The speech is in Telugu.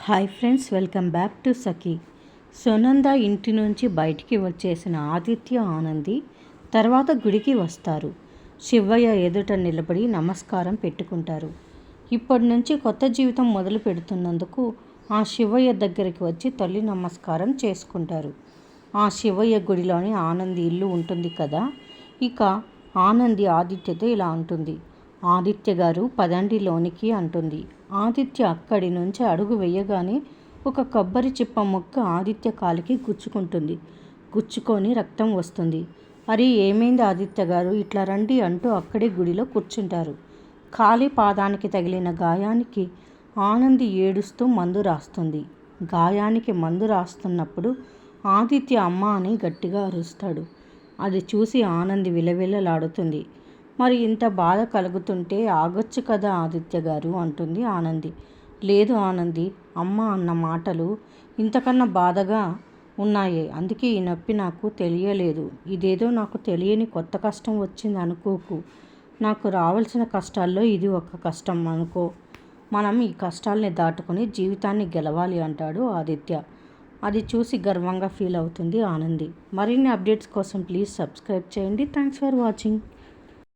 Hi friends, welcome back to Sakhi. Sunanda ఇంటి నుంచి బయటికి వచ్చేసిన ఆదిత్య, ఆనంది తర్వాత గుడికి వస్తారు. శివయ్య ఎదుట నిలబడి నమస్కారం పెట్టుకుంటారు. ఇప్పటి నుంచి కొత్త జీవితం మొదలు పెడుతున్నందుకు ఆ శివయ్య దగ్గరికి వచ్చి తల్లి నమస్కారం చేసుకుంటారు. ఆ శివయ్య గుడిలోని ఆనంది ఇల్లు ఉంటుంది కదా. ఇక ఆనంది ఆదిత్యతో ఇలా అంటుంది. ఆదిత్య గారు పదండి లోనికి అంటుంది. ఆదిత్య అక్కడి నుంచి అడుగు వేయగానే ఒక కొబ్బరి చిప్ప ముక్క ఆదిత్య కాలికి గుచ్చుకుంటుంది. గుచ్చుకొని రక్తం వస్తుంది. అరే, ఏమైంది ఆదిత్య గారు, ఇట్లా రండి అంటూ అక్కడే గుడిలో కూర్చుంటారు. కాలి పాదానికి తగిలిన గాయానికి ఆనంది ఏడుస్తూ మందు రాస్తుంది. గాయానికి మందు రాస్తున్నప్పుడు ఆదిత్య అమ్మ అని గట్టిగా అరుస్తాడు. అది చూసి ఆనంది విలవిలలాడుతుంది. మరి ఇంత బాధ కలుగుతుంటే ఆగొచ్చు కదా ఆదిత్య గారు అంటుంది ఆనంది. లేదు ఆనంది, అమ్మ అన్న మాటలు ఇంతకన్నా బాధగా ఉన్నాయి. అందుకే ఈ నొప్పి నాకు తెలియలేదు. ఇదేదో నాకు తెలియని కొత్త కష్టం వచ్చింది అనుకోకు. నాకు రావాల్సిన కష్టాల్లో ఇది ఒక కష్టం అనుకో. మనం ఈ కష్టాల్ని దాటుకుని జీవితాన్ని గెలవాలి అంటాడు ఆదిత్య. అది చూసి గర్వంగా ఫీల్ అవుతుంది ఆనంది. మరిన్ని అప్డేట్స్ కోసం ప్లీజ్ సబ్స్క్రైబ్ చేయండి. Thanks for watching.